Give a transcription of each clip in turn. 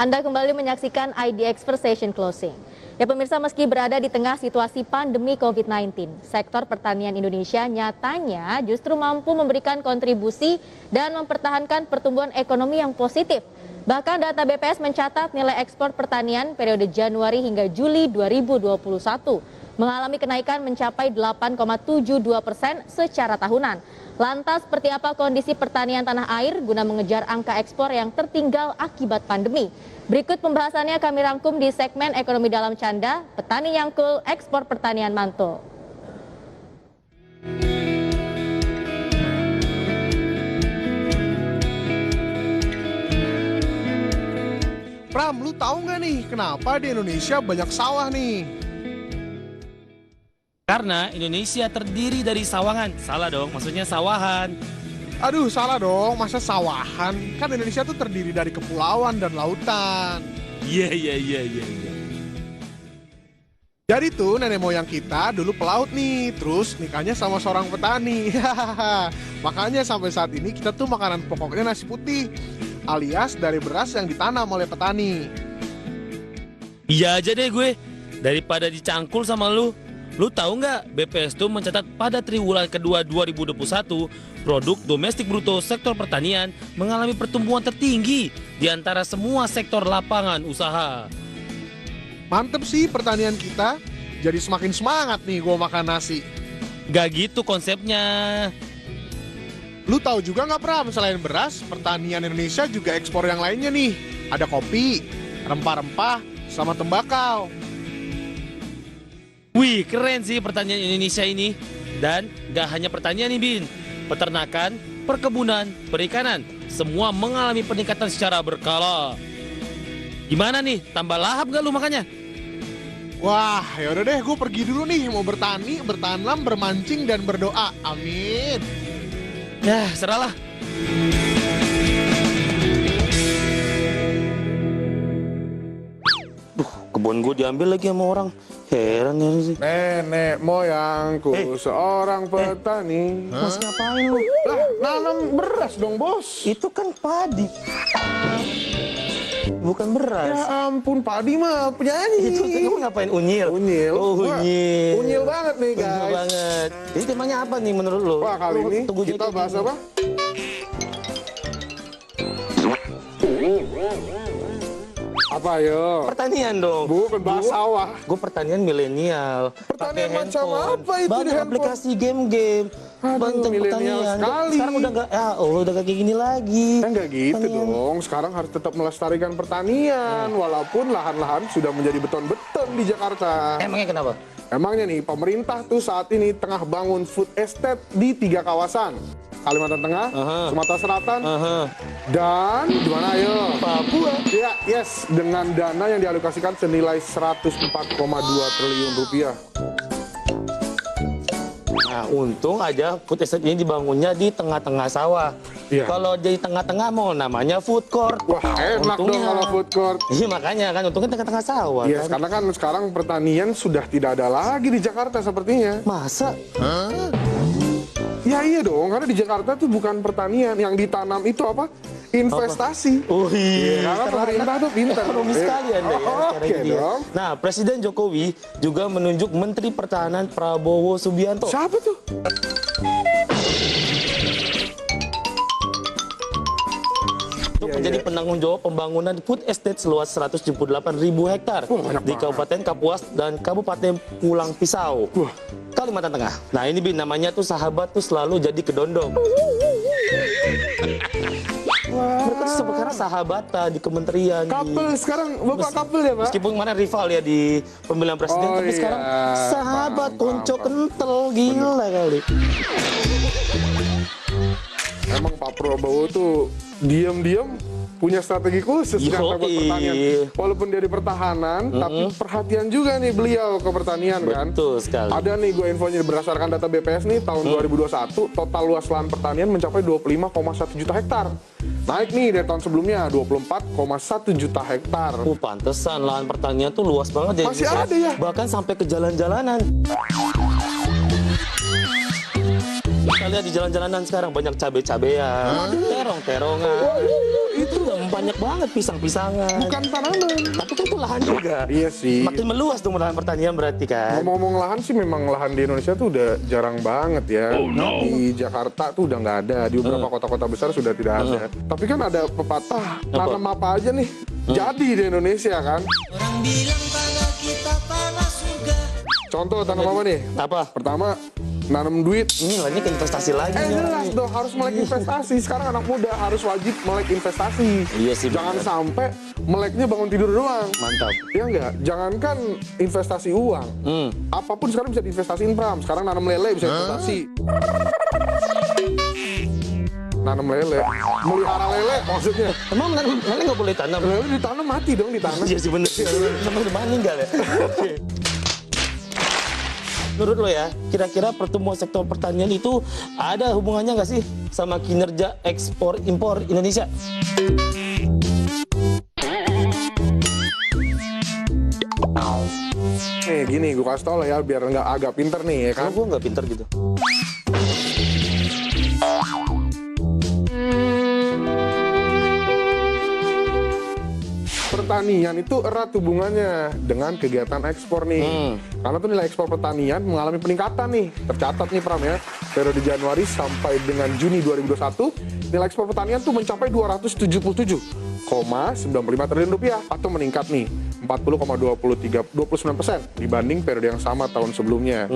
Anda kembali menyaksikan IDX Session Closing. Ya pemirsa, meski berada di tengah situasi pandemi COVID-19, sektor pertanian Indonesia nyatanya justru mampu memberikan kontribusi dan mempertahankan pertumbuhan ekonomi yang positif. Bahkan data BPS mencatat nilai ekspor pertanian periode Januari hingga Juli 2021 mengalami kenaikan mencapai 8,72% secara tahunan. Lantas seperti apa kondisi pertanian tanah air guna mengejar angka ekspor yang tertinggal akibat pandemi? Berikut pembahasannya kami rangkum di segmen Ekonomi Dalam Canda, Petani Nyangkul, Ekspor Pertanian Mantul. Pram, lu tahu nggak nih kenapa di Indonesia banyak sawah nih? Karena Indonesia terdiri dari sawangan. Salah dong, maksudnya sawahan. Aduh, salah dong, masa sawahan? Kan Indonesia tuh terdiri dari kepulauan dan lautan. Iya. Jadi tuh nenek moyang kita dulu pelaut nih, terus nikahnya sama seorang petani. Makanya sampai saat ini kita tuh makanan pokoknya nasi putih, alias dari beras yang ditanam oleh petani. Iya aja deh gue, daripada dicangkul sama lu. Lu tahu nggak, BPS tuh mencatat pada triwulan kedua 2021, produk domestik bruto sektor pertanian mengalami pertumbuhan tertinggi di antara semua sektor lapangan usaha. Mantep sih pertanian kita, jadi semakin semangat nih gua makan nasi. Gak gitu konsepnya. Lu tahu juga nggak Pram, selain beras, pertanian Indonesia juga ekspor yang lainnya nih. Ada kopi, rempah-rempah, sama tembakau. Wih, keren sih pertanian Indonesia ini. Dan gak hanya pertanian nih Bin, peternakan, perkebunan, perikanan, semua mengalami peningkatan secara berkala. Gimana nih, tambah lahap gak lu makanya? Wah, yaudah deh, gue pergi dulu nih, mau bertani, bertanam, bermancing, dan berdoa. Amin. Ya, seralah. Kebun gue diambil lagi sama orang. Heran ya sih. Nenek moyangku seorang petani. Mas ngapain lu? Lah, nanam beras dong, Bos. Itu kan padi. Bukan beras. Ya ampun, padi mah penyanyi. Itu kamu ngapain unyil? Unyil. Oh, Wah, unyil. unyil banget nih, guys. Unyil banget. Jadi temanya apa nih menurut lo? Wah, kali ini kita bahas apa? Apa yo? Pertanian dong. Bukan bahas sawah. Gue pertanian milenial. Pertanian Pakai macam handphone. apa itu di Banyak handphone? aplikasi game-game. Aduh, Banten milenial pertanian. sekali. Sekarang udah nggak, udah kayak gini lagi. Kan nggak gitu Pertanian. dong. Sekarang harus tetap melestarikan pertanian, walaupun lahan-lahan sudah menjadi beton-beton di Jakarta. Emangnya kenapa? Emangnya nih, pemerintah tuh saat ini tengah bangun food estate di 3 kawasan. Kalimantan Tengah, Sumatera Selatan, dan di mana ayo? Papua. Ya, yes, dengan dana yang dialokasikan senilai 104,2 triliun rupiah. Nah, untung aja food estate ini dibangunnya di tengah-tengah sawah. Iya. Kalau di tengah-tengah mau namanya food court. Wah, enak dong Untungnya. kalau food court. Iya makanya kan untungnya tengah-tengah sawah. Yes, kan? karena kan sekarang pertanian sudah tidak ada lagi di Jakarta sepertinya. Masa? Ya iya dong, karena di Jakarta tuh bukan pertanian, yang ditanam itu apa? Investasi. Oh Iya, iya, karena pemerintah tuh pintar. Ekonomi sekali Anda ya. sekarang Oke ini ya. dong. Nah, Presiden Jokowi juga menunjuk Menteri Pertahanan Prabowo Subianto. Siapa tuh? Untuk menjadi penanggung jawab pembangunan food estate seluas 178.000 hektar Wah, banyak di banget. Kabupaten Kapuas dan Kabupaten Pulang Pisau, Wah. Kalimantan Tengah. Nah ini Bin, namanya tuh sahabat tuh selalu jadi kedondong. Mereka tuh sekarang sahabatan di kementerian. Couple sekarang, Bapak couple ya, Pak? Meskipun kemarin rival ya di pemilihan presiden, Oh, tapi iya. sekarang sahabat, Paham, konco paham. kental, gila kali. Emang Pak Prabowo tuh diam-diam punya strategi khusus Yoi. kan buat pertanian. Walaupun dia di pertahanan, tapi perhatian juga nih beliau ke pertanian kan. Betul sekali. Ada nih gue infonya berdasarkan data BPS nih tahun 2021 total luas lahan pertanian mencapai 25,1 juta hektar. Naik nih dari tahun sebelumnya 24,1 juta hektar. Pantesan lahan pertanian tuh luas banget ya. Masih ada ya? Bahkan sampai ke jalan-jalanan. kita lihat di jalan-jalanan sekarang banyak cabe-cabean, terong-terongan. Itu banyak banget pisang-pisangan. Bukan tanaman. Tapi kan itu lahan juga. Iya sih. Makin meluas dong lahan pertanian berarti kan. Ngomong-ngomong lahan sih, memang lahan di Indonesia tuh udah jarang banget ya. Di Jakarta tuh udah nggak ada, di beberapa kota-kota besar sudah tidak ada. Tapi kan ada pepatah, tanam apa aja nih jadi di Indonesia kan. Orang bilang tanah kita tanah surga. Contoh tanam apa nih? Apa? Pertama, nanam duit. Ini banyak investasi lagi. nih. Jelas dong, harus melek investasi. Sekarang anak muda harus wajib melek investasi. Iya sih, Jangan bener. sampai meleknya bangun tidur doang. Mantap. Ya enggak, jangankan investasi uang. Apapun sekarang bisa diinvestasiin, Pram. Sekarang nanam lele bisa investasi. Nanam lele, melihara lele maksudnya. Emang lele nggak boleh tanam? Lele ditanam mati dong, ditanam. Iya sih bener. Namanya udah meninggal ya. Oke. Menurut lo ya, kira-kira pertumbuhan sektor pertanian itu ada hubungannya nggak sih sama kinerja ekspor impor Indonesia? Nih gini, gue kasih tau lah ya, biar nggak agak pinter nih ya kan. Kalau gue nggak pinter gitu. Pertanian itu erat hubungannya dengan kegiatan ekspor nih. Karena tuh nilai ekspor pertanian mengalami peningkatan nih. Tercatat nih Pram ya, periode Januari sampai dengan Juni 2021, nilai ekspor pertanian tuh mencapai 277,95 triliun rupiah atau meningkat nih 40,29% dibanding periode yang sama tahun sebelumnya.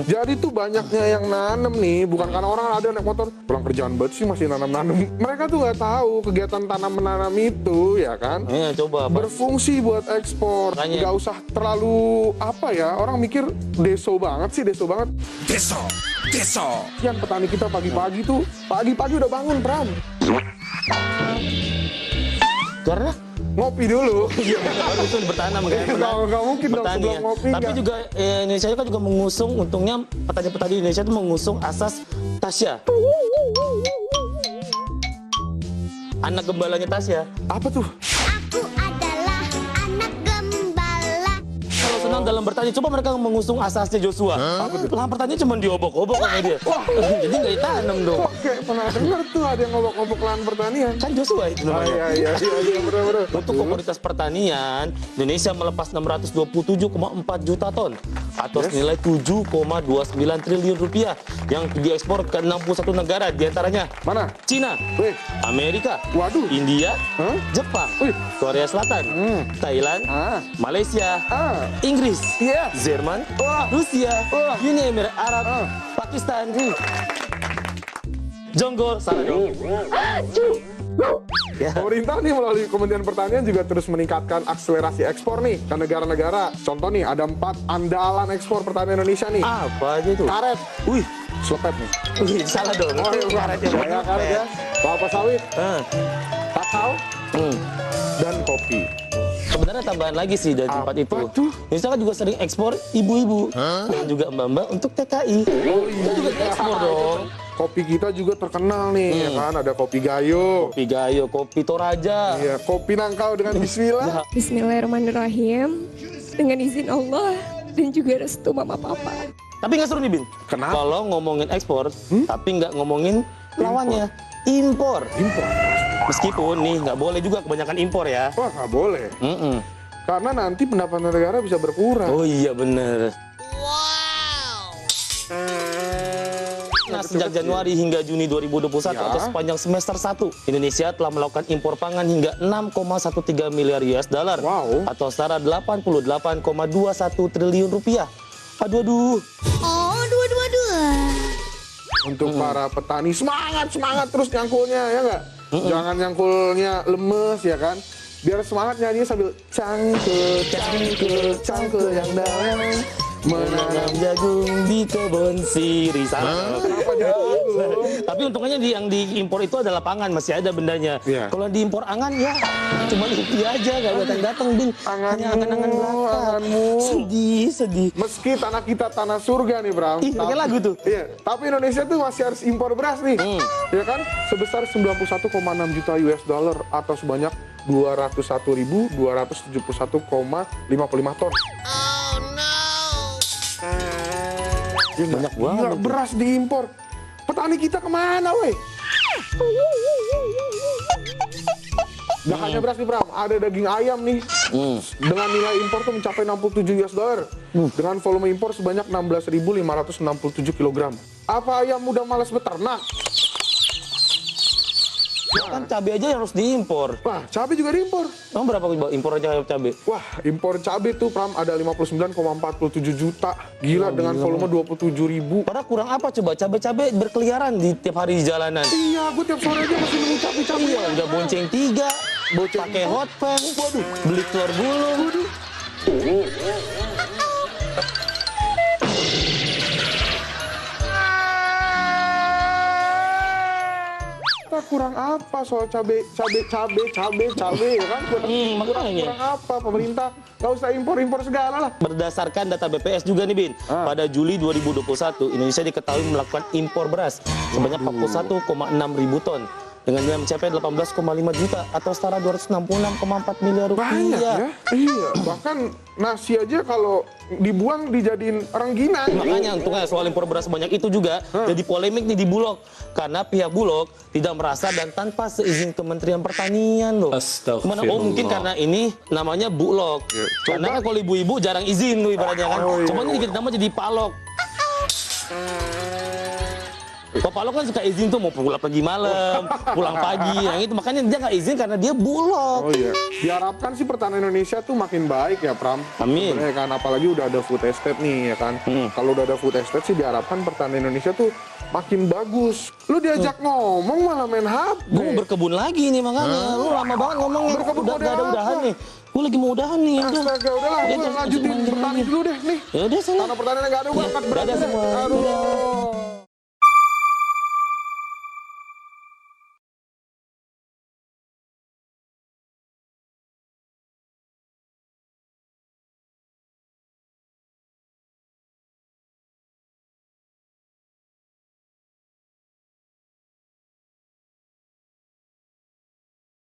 Jadi tuh banyaknya yang nanem nih, bukan karena orang ada naik motor pulang kerjaan banget sih masih nanam-nanam. Mereka tuh nggak tahu kegiatan tanam-menanam itu ya kan. Coba apa? Berfungsi buat ekspor. Makanya. Nggak usah terlalu apa ya, orang mikir deso banget sih, deso banget. Deso. Yang petani kita pagi-pagi udah bangun Pram, Karena ngopi dulu. iya benar itu bertanam kan. Nggak mungkin dong Bertani sebelum ya. ngopi. Tapi nggak. juga Indonesia kan juga mengusung, untungnya petani-petani Indonesia itu mengusung asas Tasya. Anak gembalanya Tasya. Apa tuh? Aku adalah anak gembala. Kalau senang dalam bertani, coba mereka mengusung asasnya Joshua. Lahan pertanian cuma diobok-obok sama dia. Jadi nggak ditanam dong. Oke, pernah dengar tuh ada yang ngobok-ngobok lahan pertanian. Kan Joshua itu namanya. Iya, bener-bener. Untuk komoditas pertanian, Indonesia melepas 627,4 juta ton atau senilai 7,29 triliun rupiah yang diekspor ke 61 negara, diantaranya Mana? Cina, Wih, Amerika, Waduh. India, Hah? Jepang, Wih. Korea Selatan, Thailand, Ah. Malaysia, Ah. Inggris, Iya. Jerman, Wah. Rusia, Wah. Uni Emirat Arab, Ah. Pakistan, Jonggol, salah dong. Ya. Pemerintah nih melalui Kementerian Pertanian juga terus meningkatkan akselerasi ekspor nih ke negara-negara. Contoh nih, ada 4 andalan ekspor pertanian Indonesia nih. Apa aja itu? Karet, Wih, selepet nih. salah dong. Oh iya, Karet yang ya, karet ya. Kelapa sawit, Ah. kakao, dan kopi. Sebenarnya tambahan lagi sih dari tempat itu. tuh? Indonesia kan juga sering ekspor ibu-ibu dan juga mbak-mbak untuk TKI. Kita juga ekspor dong. Kopi kita juga terkenal nih, ya kan? Ada kopi gayo, Kopi Gayo, kopi Toraja. iya, kopi nangkau dengan bismillah. Bismillahirrahmanirrahim. Dengan izin Allah dan juga restu mama papa. Tapi nggak seru nih, Bin. Kenapa? Kalau ngomongin ekspor, tapi nggak ngomongin lawannya. Impor. Impor. Meskipun nih nggak boleh juga kebanyakan impor ya. Wah, nggak boleh. Mm-mm. Karena nanti pendapatan negara bisa berkurang. Oh iya bener. Nah, sejak Januari hingga Juni 2021 Ya. atau sepanjang semester 1, Indonesia telah melakukan impor pangan hingga 6,13 miliar US dollar Wow. atau setara 88,21 triliun rupiah. Aduh. Oh, dua. Untuk para petani, semangat terus nyangkulnya, ya nggak? Jangan nyangkulnya lemes, ya kan? Biar semangat nyanyinya sambil cangkul yang dalam Menanam jagung di kebun sirih. Salah. Kenapa jagung? Tapi untungnya yang diimpor itu adalah pangan, masih ada bendanya. Iya. Kalau diimpor angan ya cuma itu aja, nggak datang-datang, Bin. Hanya angan-angan belaka. anganmu. Sedih. Meski tanah kita tanah surga nih, Bram. Ih, pakai lagu tuh. Iya, tapi Indonesia tuh masih harus impor beras nih. Ya kan? Sebesar 91,6 juta US dollar atau sebanyak 201.271,55 ton. Banyak banget. Gila, beras diimpor. petani kita kemana, weh? Gak hanya beras nih, Pram, ada daging ayam nih. Dengan nilai impor tuh mencapai 67 US dollar. Dengan volume impor sebanyak 16.567 kg. Apa ayam udah malas beternak? Kan cabai aja harus diimpor. Wah, cabai juga diimpor. Emang berapa impor aja cabai? Wah, impor cabai tuh, Pram, ada 59,47 juta. Gila, dengan volume 27.000. Padahal kurang apa coba? Cabai-cabai berkeliaran di tiap hari di jalanan. Iya, gue tiap sore aja masih nemu cabai-cabai. Iya, udah bonceng 3, pakai hot pan, beli telur gulung. Kurang apa soal cabai ya kan? Makanya. Kurang apa pemerintah? Gak usah impor segala lah. Berdasarkan data BPS juga nih, Bin, pada Juli 2021, Indonesia diketahui melakukan impor beras sebanyak 41,6 ribu ton dengan nilai mencapai 18,5 juta atau setara 266,4 miliar rupiah. Banyak ya? Iya, bahkan nasi aja kalau dibuang dijadiin rengginang. Makanya untungnya soal impor beras sebanyak itu juga jadi polemik nih di Bulog karena pihak Bulog tidak merasa dan tanpa seizin Kementerian Pertanian loh. Astagfirullah. Oh mungkin karena ini namanya Bulog. Karena kan kalau ibu-ibu jarang izin tuh ibaratnya kan. Coba ini dikit nama jadi Palok. Kalau Palok kan suka izin tuh mau pulang pergi malam, pulang pagi, yang itu makanya dia nggak izin karena dia Bulog. Oh iya, diharapkan sih pertanian Indonesia tuh makin baik ya, Pram. Amin. Sebenarnya kan, apalagi udah ada food estate nih ya kan. Kalau udah ada food estate sih diharapkan pertanian Indonesia tuh makin bagus. Lu diajak ngomong malah main HP. Gue mau berkebun lagi nih makanya. Lu lama banget ngomongnya. Berkebun Udah model gak ada udahan apa? nih. Gue lagi mau udahan nih. Astaga, udahlah, Udah, gue lanjutin bertani dulu deh nih. Ya udah sana. Karena pertanian nggak ada, gue angkat berat dadah deh. semua. Aduh.